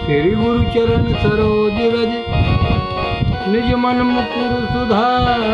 श्री गुरु चरण सरोज रज निज मन मुकुर सुधार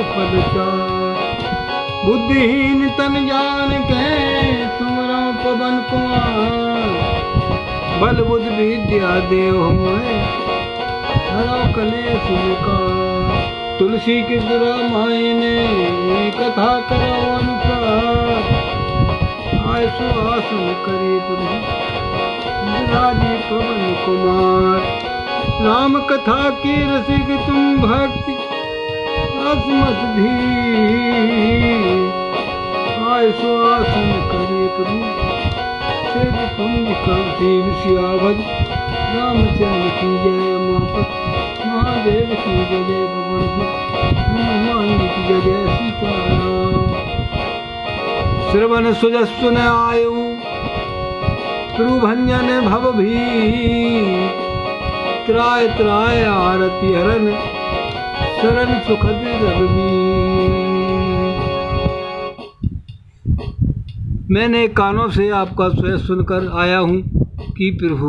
पद चार बुद्धिहीन तन जान के सुमरो पवन कुमार बल बुद्ध विद्या देव हमें हरो कलेश विकार तुलसी के गुरा मायने कथा करो अनुसार आय सुहासन करे राजी पवन कुमार राम कथा की रसिक तुम भक्ति असमत भी आय सुहासन करे तुम कवि सियावत रामचंद्र की जय महादेव की जय जय भगवान की जय जय सीताराम श्रवण सुजस्व न आयु त्रुभंजन भव भी त्राय त्राय आरती हरण शरण सुखद रघुवीर। मैंने कानों से आपका स्वयं सुनकर आया हूँ कि प्रभु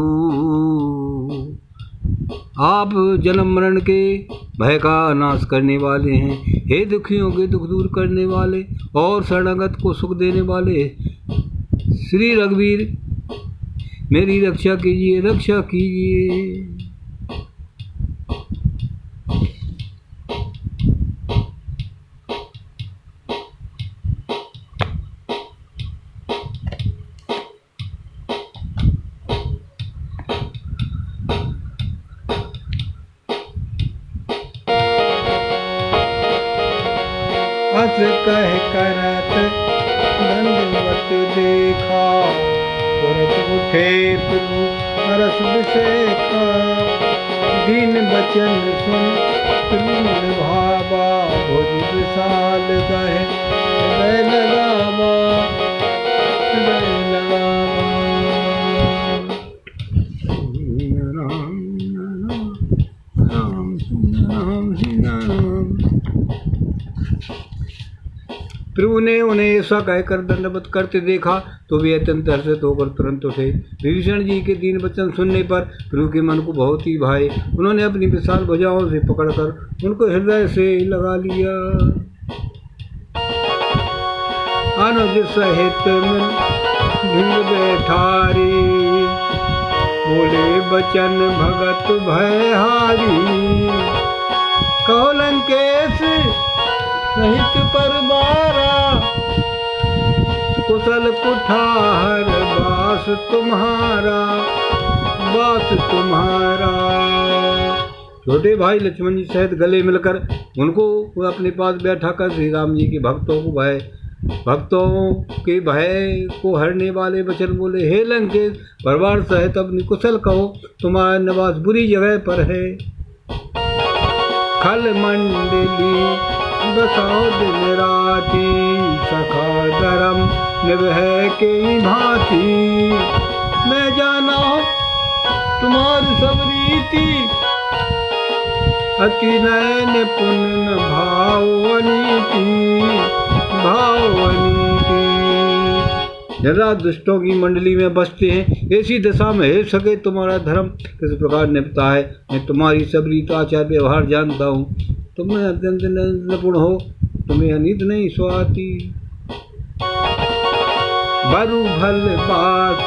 आप जन्म मरण के भय का नाश करने वाले हैं। हे दुखियों के दुख दूर करने वाले और शरणागत को सुख देने वाले श्री रघुवीर मेरी रक्षा कीजिए, रक्षा कीजिए। हस कह करत दंडवत देखा तुरत उठे प्रभु हरस विषेखा दीन बचन सुन प्रभु मन भावा भुज विशाल गहे हृदय लगावा हृदय लगावा। राम राम राम राम। प्रभु ने उन्हें ऐसा कहकर दंडवत करते देखा तो वे अत्यंत हर्षित होकर तुरंत उठे। विभीषण जी के दीन वचन सुनने पर प्रभु के मन को बहुत ही भाए। उन्होंने अपनी विशाल भुजाओं से पकड़कर उनको हृदय से लगा लिया। अनुज सहित भिंग बैठारी बोले बचन भगत भयहारी कहो लंकेश सहित परवारा कुशल कुठार बास तुम्हारा छोटे भाई लक्ष्मण जी सहित गले मिलकर उनको अपने पास बैठा कर श्री राम जी के भक्तों के भय को हरने वाले वचन बोले। हे लंकेश परिवार सहित अपनी कुशल कहो तुम्हारा निवास बुरी जगह पर है। खल मंडली बसाओ दिन राती सखा धर्म निभह के भांति मैं जाना तुम्हारी सब रीति अति नयन पुण्य भावनीति। जरा दुष्टों की मंडली में बसते हैं ऐसी दशा में हे सके तुम्हारा धर्म किस प्रकार निभता है। मैं तुम्हारी सब रीत आचार व्यवहार जानता हूँ। तुम अत्यंत निपुण हो, तुम्हें अनित नहीं सुहाती। बरु भल बात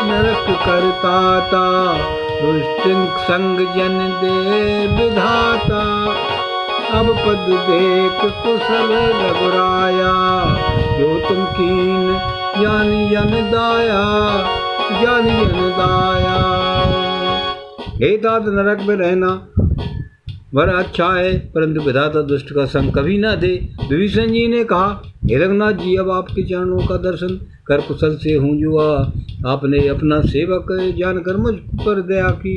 नरक करताता दुष्टिन संग जन दे विधाता। अब पद देख कुशल रघुराया जो तुम कीन जानी जन दाया। हे तात नरक में रहना वर अच्छा है परंतु विधाता दुष्ट का संग कभी ना दे। विभीषण जी ने कहा हे रघुनाथ जी अब आपके चरणों का दर्शन कर कुशल से हूँ जुआ। आपने अपना सेवक जानकर मुझ पर दया की।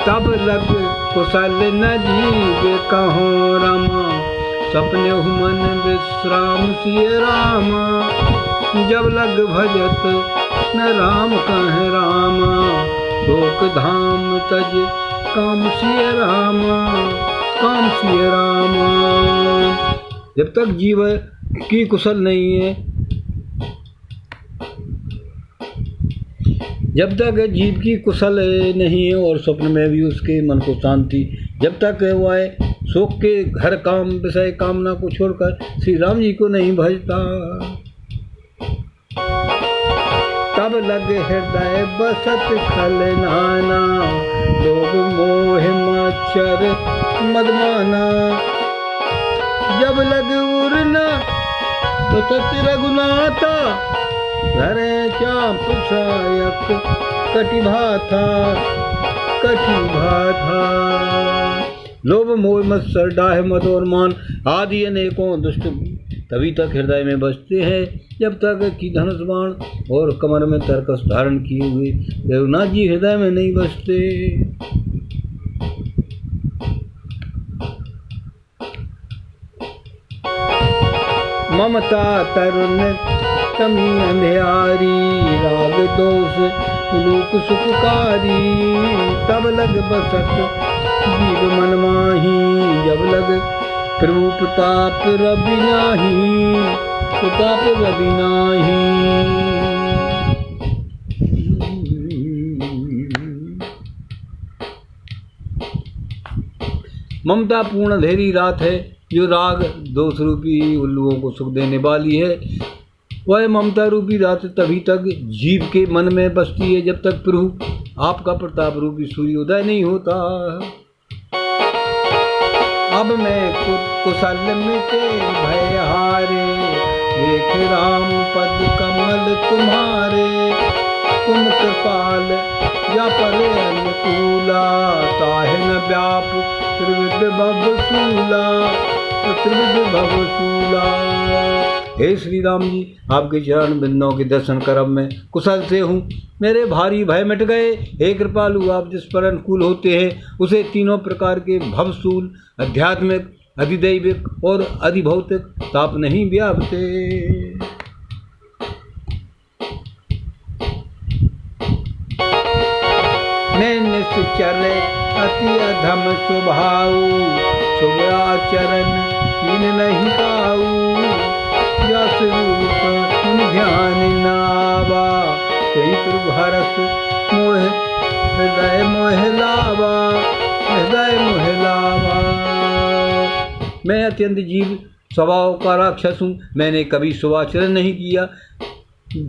तब लग कुशल न जीवे कहो रामा सपने मन विश्राम सिय रामा। जब लग भजत न राम कह रामा शोक धाम तज काम सिय रामा, काम सिय रामा। जब तक जीव की कुशल नहीं है, जब तक जीव की कुशल नहीं है और स्वप्न में भी उसके मन को शांति, जब तक वह शोक के हर काम विषय कामना को छोड़कर श्री राम जी को नहीं भजता, तब लगे हृदय बसत खल नाना, लोभ मोह मच्छर मदमाना। जब लग उड़ना तो सत्य रघुनाथा, धरे चाप सायक कटिभाथा, कटिभाथा। लोभ मोह मत्सर डाह मद और मान आदि अनेकों दुष्ट तभी तक हृदय में बसते हैं जब तक कि धनुष बाण और कमर में तरकस धारण किए हुए रघुनाथ जी हृदय में नहीं बसते। ममता तरुण कमी अंधियारी, राग दोष लोक सुखकारी। तब लग बसत जीव मन माही, जब लग प्रभु प्रताप रवि नाही, प्रताप रवि नाही। ममता पूर्ण अंधेरी रात है जो राग दोष रूपी उल्लुओं को सुख देने वाली है। वह ममता रूपी रात तभी तक जीव के मन में बसती है जब तक प्रभु आपका प्रताप रूपी सूर्योदय नहीं होता। अब मैं कुशल मिटे भय हारे, देख राम पद कमल तुम्हारे। तुम कृपाल या पर अनुकूला, ताहे न व्याप त्रिविध भव सूला, त्रिविध भव सूला। हे श्री राम जी, आपके चरण बिंदों के दर्शन कर अब मैं कुशल से हूँ, मेरे भारी भय मिट गए। हे कृपालु, आप जिस पर अनुकूल होते हैं उसे तीनों प्रकार के भवसूल, आध्यात्मिक, अधिदैविक और अधिभौतिक ताप नहीं व्यापते। मैं निश्चर अति अधम स्वभाव, शुभ आचरण कीन नहीं पाऊ। जस रूप ध्यान नावा, कई प्रभु हरस मोह हृदय मोह लावा, हृदय मोह लावा। मैं अत्यंत जीव स्वभाव का राक्षस हूँ, मैंने कभी शुभाचरण नहीं किया।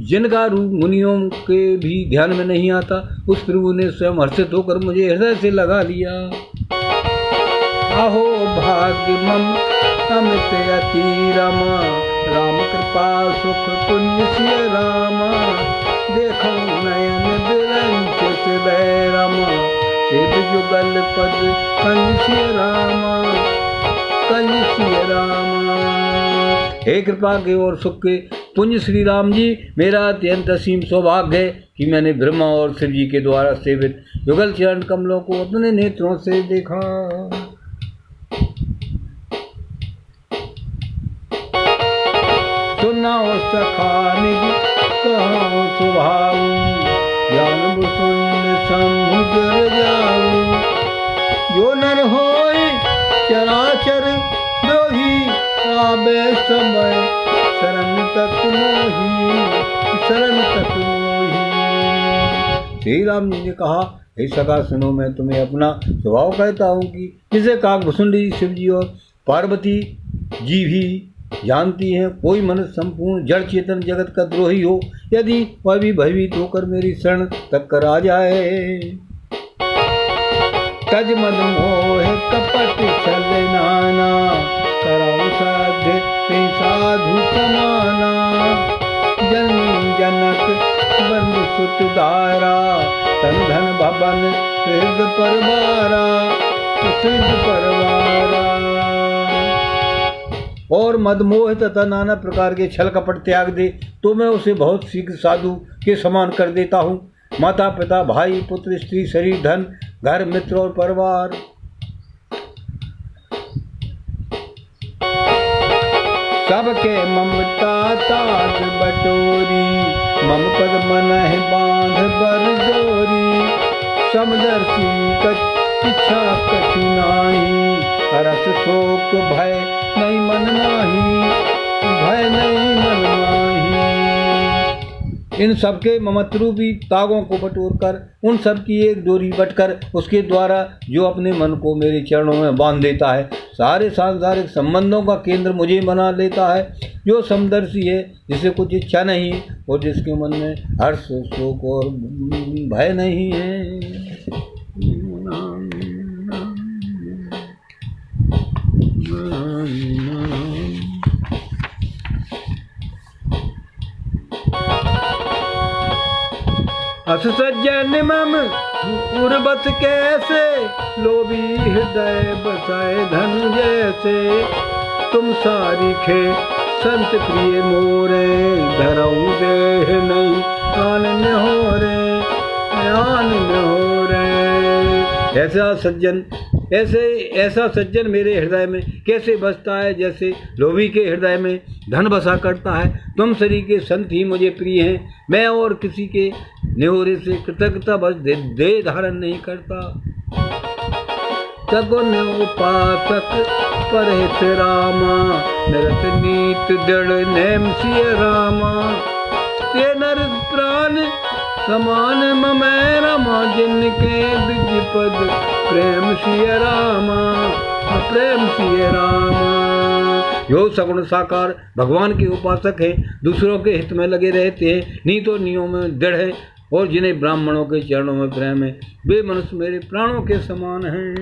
जिनका रूप मुनियों के भी ध्यान में नहीं आता, उस प्रभु ने स्वयं हर्षित होकर मुझे हृदय से लगा लिया। अहो भाग्य मम अमित अति रमा, राम कृपा सुख पुण्य सिय रामा। देखो नयन बिरंचित रमा, सिद्ध जुगल पद कंज सिय रामा, कंज सिय रामा। हे कृपा के और सुख के पुण्य श्री राम जी, मेरा अत्यंत असीम सौभाग्य है कि मैंने ब्रह्मा और शिव जी के द्वारा सेवित युगल चरण कमलों को अपने नेत्रों से देखा। सुनाओ सखा निज कहो स्वभाव, ज्ञान बुसुंड समुद्र जाऊ। जो नर होय चराचर द्रोही, आबे समय शरण तक मोही, शरण तक मोही। श्री राम जी ने कहा, हे सखा सुनो, मैं तुम्हें अपना स्वभाव कहता हूँ कि जिसे काकभुसुंडी शिव जी और पार्वती जी भी जानती हैं। कोई मनुष्य संपूर्ण जड़ चेतन जगत का द्रोही हो, यदि वह भी भयभीत होकर मेरी शरण तक कर आ जाए। तज मद मोह कपट छल नाना, करौ साध्य कई साधु समाना। जननी जनक बंधु सुत दारा, तन धन भवन सिद्ध परवारा, सिद्ध परवारा। और मदमोह तथा नाना प्रकार के छल कपट त्याग दे तो मैं उसे बहुत शीघ्र साधु के समान कर देता हूँ। माता पिता भाई पुत्र स्त्री शरीर धन घर मित्र और परिवार सबके ममता ताज बटोरी, मम पद मन है बांध बर जोरी। समदर्शी इच्छा कठिनाई, हरस शोक भय नहीं मन माही, भय नहीं मन माही। इन सबके ममत्रूपी तागों को बटोर कर, उन सब की एक डोरी बटकर, उसके द्वारा जो अपने मन को मेरे चरणों में बांध देता है, सारे सांसारिक संबंधों का केंद्र मुझे बना लेता है, जो समदर्शी है, जिसे कुछ इच्छा नहीं और जिसके मन में हर्ष शोक और भय नहीं है। अस सज्जन मम उर्वश कैसे, लोभी हृदय बसाए धन जैसे, तुम सारिखे संत प्रिय मोरे, धरऊ देह नहीं आनंद हो रे, आनंद हो रे। ऐसा सज्जन मेरे हृदय में कैसे बसता है, जैसे लोभी के हृदय में धन बसा करता है। तुम सरी के संत ही मुझे प्रिय हैं, मैं और किसी के न्योरे से कृतज्ञता बस दे धारण नहीं करता। सगुन उपासक परहित रामा, नरत नीत दृढ़ नेम सिय रामा, ते नर प्राण समान ममै रमा, जिनके द्विज पद प्रेम सिय रामा, प्रेम सिय रामा। जो सगुण साकार भगवान के उपासक हैं, दूसरों के हित में लगे रहते हैं, नीतों नियमों में दृढ़ है और जिन्हें ब्राह्मणों के चरणों में प्रेम है, वे मनुष्य मेरे प्राणों के समान हैं।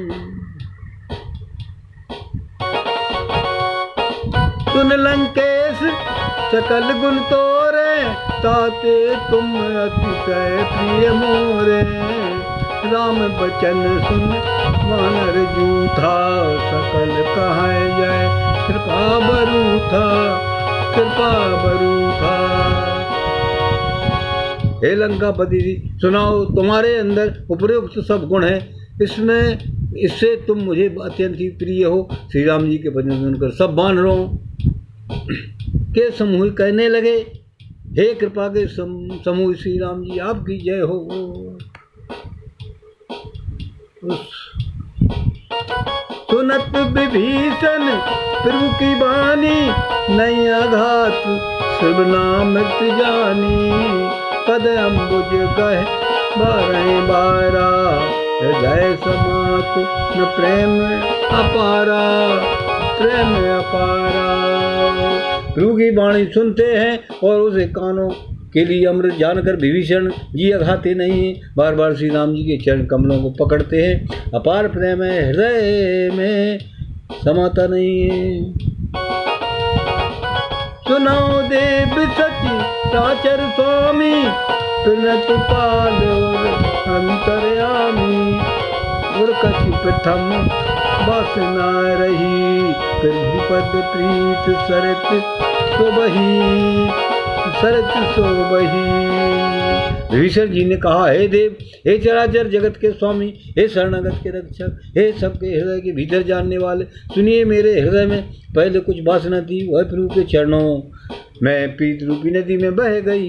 सुन लंकेश सकल गुण तोरे, ताते तुम अतिशय प्रिय मोरे, राम बचन सुन वानर जूथा, सकल कहाए जाए कृपा बरूथा, कृपा बरूथा। हे लंकापति जी, सुनाओ, तुम्हारे अंदर उपयुक्त सब गुण हैं, इससे तुम मुझे अत्यंत ही प्रिय हो। श्री राम जी के भजन सुनकर सब वानरों के समूह कहने लगे, हे कृपा के समूह श्री राम जी आपकी जय हो। सुनत विभीषण प्रभु की बानी, नहीं आघात शिव नाम जानी, पद अम्बुज कह बारह बारा, हृदय समात न प्रेम अपारा, प्रेम अपारा। प्रभु की वाणी सुनते हैं और उसे कानों के लिए अमृत जानकर विभीषण जी अघाते नहीं हैं, बार बार श्री राम जी के चरण कमलों को पकड़ते हैं। अपार प्रेम है, हृदय में समाता नहीं है। सुनाओ देव सची साचर स्वामी, तुनत पाल अंतर्यामी, उर्कछ प्रथम वासना रही, पद प्रीत सरत सोबही, सरत सोबही। विभीषण जी ने कहा, हे देव, हे चराचर जगत के स्वामी, हे शरणागत के रक्षक, हे सबके हृदय के भीतर जानने वाले, सुनिए, मेरे हृदय में पहले कुछ वासना थी, वह प्रभु के चरणों में प्रीत रूपी नदी में बह गई।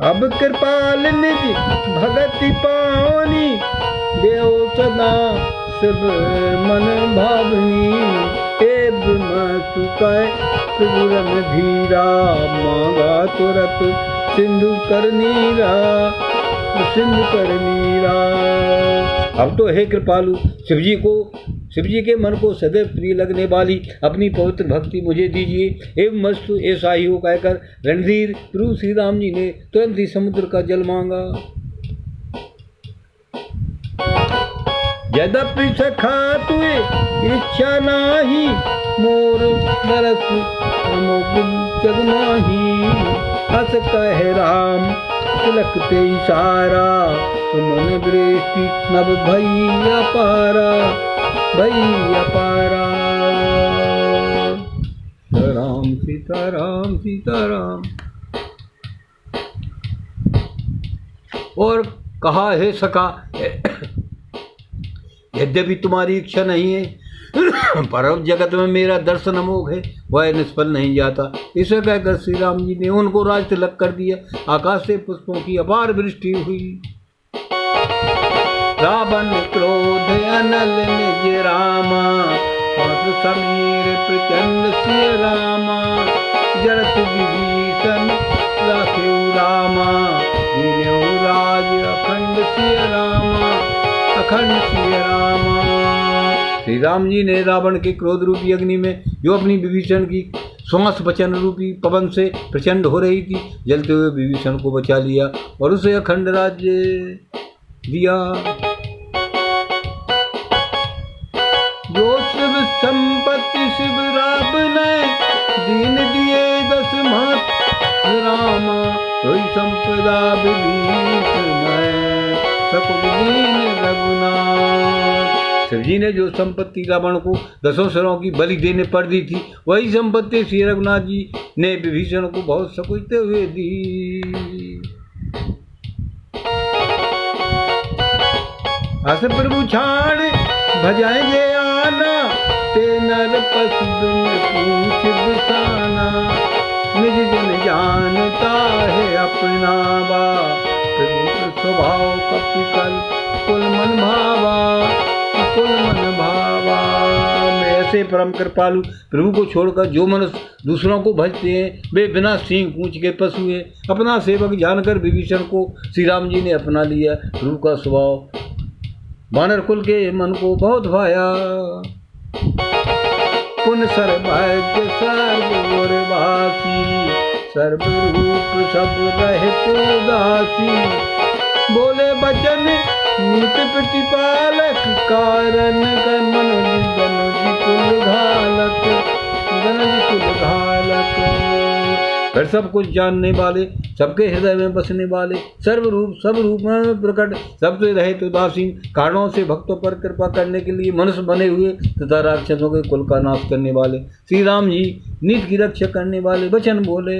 अब कृपाल निज भगति पावनी, देव सदा शिव मन भावनी, एब मसु कह सुरन धीरा, मांगा तुरत सिंधु कर नीरा, सिंधु कर नीरा। अब तो हे कृपालु, शिव जी के मन को सदैव प्रिय लगने वाली अपनी पवित्र भक्ति मुझे दीजिए। एवं मस्तु ऐसा ही हो कहकर रणधीर प्रभु श्री राम जी ने तुरंत ही समुद्र का जल मांगा। यद्यपि सखा तुए इच्छा नाही, मोर दरस अमोघ जग माही, हस कह राम तिलकते इशारा, सुमन दृष्टि नभ भई अपारा, भई अपारा। राम सीताराम सीताराम। और कहा, हे सखा, यद्यपि तुम्हारी इच्छा नहीं है पर अब जगत में मेरा दर्शन अमोघ है, वह निष्फल नहीं जाता। इसे कहकर श्री राम जी ने उनको राज तिलक कर दिया। आकाश से पुष्पों की अपार वृष्टि हुई। रावण क्रोध अनल निज रामा, समीर प्रचंड सिय रामा, जरत विभीषण राखे रामा, राज अखंड सिय रामा, अखंड सिय रामा। श्री राम जी ने रावण के क्रोध रूपी अग्नि में, जो अपनी विभीषण की श्वास वचन रूपी पवन से प्रचंड हो रही थी, जलते हुए विभीषण को बचा लिया और उसे अखंड राज्य दिया। जो शिव संपत्ति शिव रावण दीन दिए 10 मात रामा, कोई संपदा विभीषण सकुल दीन रघुनाथ। शिव जी ने जो संपत्ति रावण को 10 सिरों की बलि देने पर दी थी, वही संपत्ति श्री रघुनाथ जी ने विभीषण को बहुत सकुचते हुए दी। अस प्रभु छाड़ भजाएंगे आना, ते नर पशु पूछ बिसाना, निज जन जानता है अपना बा, प्रभु स्वभाव कपिकल कुल मन भावा, कुल मन भावा। मैं ऐसे परम कृपालु प्रभु को छोड़कर जो मनुष्य दूसरों को भजते हैं, वे बिना सींग पूंछ के पशु हैं। अपना सेवक जानकर विभीषण को श्री राम जी ने अपना लिया। प्रभु का स्वभाव वानर कुल के मन को बहुत भाया। पुन सर्वज्ञ सर्ववासी, सर्वरूप सब रहत दासी, बोले बचन नीत प्रतिपालक, कारण कर मनुज धनुज कुल घालक, धनुज कुल घालक। फिर सब कुछ जानने वाले, सबके हृदय में बसने वाले, सर्वरूप सब रूप में प्रकट, सबसे रहित उदासीन, कारणों से भक्तों पर कृपा करने के लिए मनुष्य बने हुए तथा राक्षसों के कुल का नाश करने वाले श्री राम जी नीत की रक्षा करने वाले वचन बोले।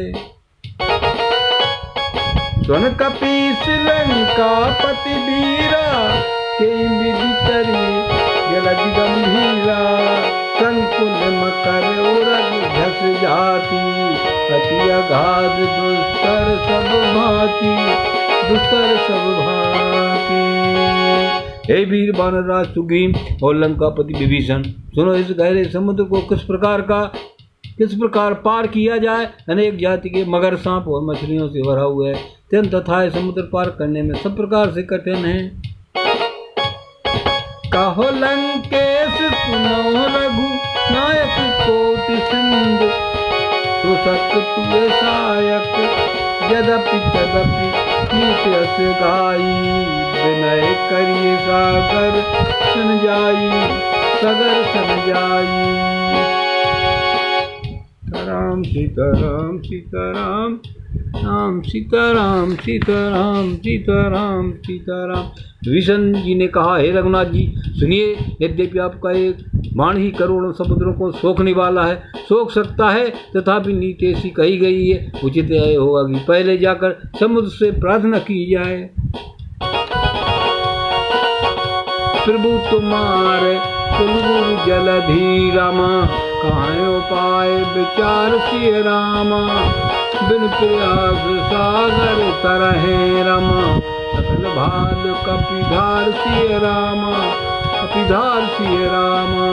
सुन कपीस लंका पति वीरा, के विधि करी जलधि गंभीरा, संकुल मकर उरग झस जाती, अति अगाध दुस्तर सब भांति, दुस्तर सब भांति। हे वीर वानरराज सुग्रीव और लंकापति विभीषण, सुनो इस गहरे समुद्र को किस प्रकार पार किया जाए। अनेक जाति के मगर, सांप और मछलियों से भरा हुआ है। अत्यंत अथाह समुद्र पार करने में सब प्रकार से कठिन है। कहो लंकेश सुनो रघु नायक कोटि सिंधु, सुसक तुए सायक, यद्यपि तदपि नीत अस गाई, विनय करिए सागर सन जाई, सगर सन जाई। राम सीताराम सीताराम राम सीताराम सीताराम सीताराम सीताराम। विभीषण जी ने कहा, हे रघुनाथ जी सुनिए, यद्यपि आपका एक बाण ही करोड़ों समुद्रों को सोखने वाला है, सोख सकता है, तथापि नीति ऐसी कही गई है, उचित यह होगा कि पहले जाकर समुद्र से प्रार्थना की जाए। प्रभु तुम्हारे कुलगुरु जलधि रामा, कहाँ उपाय विचार सिय रामा, बिन प्रयास सागर तरहे रमा, सकल भाल कपिधार सिय रामा, कपिधार सिय रामा।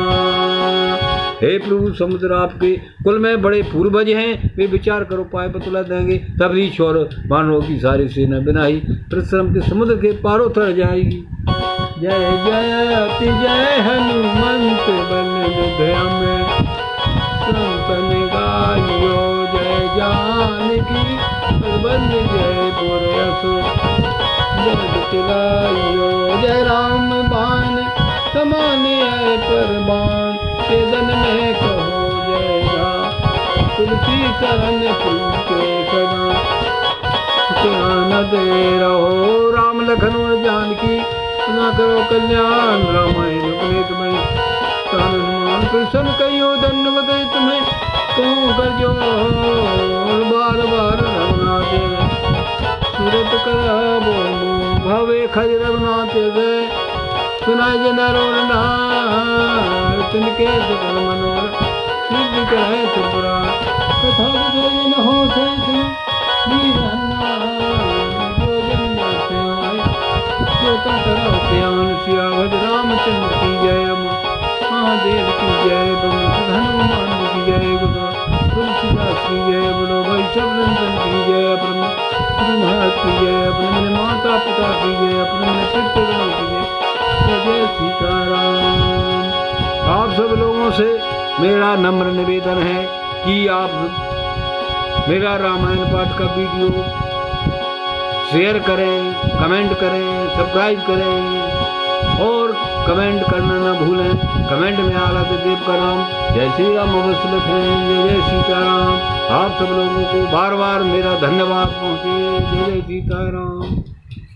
हे प्रभु समुद्र आपके कुल में बड़े पूर्वज हैं, वे विचार करो उपाय बतला देंगे, तभी छोर वानरों की सारी सेना बिना ही परिश्रम के समुद्र के पार उतर जाएगी। जय जय अति जय हनुमंत बल में संतन गायो, जय जानकी बल जय पुरयसु जगत चिलायो। जय राम बाण समान है परबान, चेदन में कहो जय राम, तुलसी शरण के सदा सुखियान दे रहो। राम लखन और जानकी ना करो कल्याण, रामायण उपनीत में हनुमान कृष्ण कहियो धन्यवाद तुम्हें, कहूँ कर जो बार बार रघुनाथ सूरत कराबो भवे खज रघुनाथ गए, सुनाय जन नार तिनके सकल मनोरथ सिद्धि करे त्रिपुरा कथा कथे जन हो थे सिया भज रामचंद्र की जय महादेव की जय हनुमान की जय तुलसीदास की जय बोलो भाई सब रंजन की जय ब्रह्म गुरु महाराज की जय अपने माता पिता की जय अपने पितृगणों की जय जय सीताराम। आप सब लोगों से मेरा नम्र निवेदन है कि आप मेरा रामायण पाठ का वीडियो शेयर करें, कमेंट करें, सब्सक्राइब करें और कमेंट करना ना भूलें। कमेंट में आराध्य देव का नाम जय श्री राम अवश्य लिखें। जय जय सीताराम। आप सब लोगों को बार बार मेरा धन्यवाद पहुँचे। जय जय सीताराम।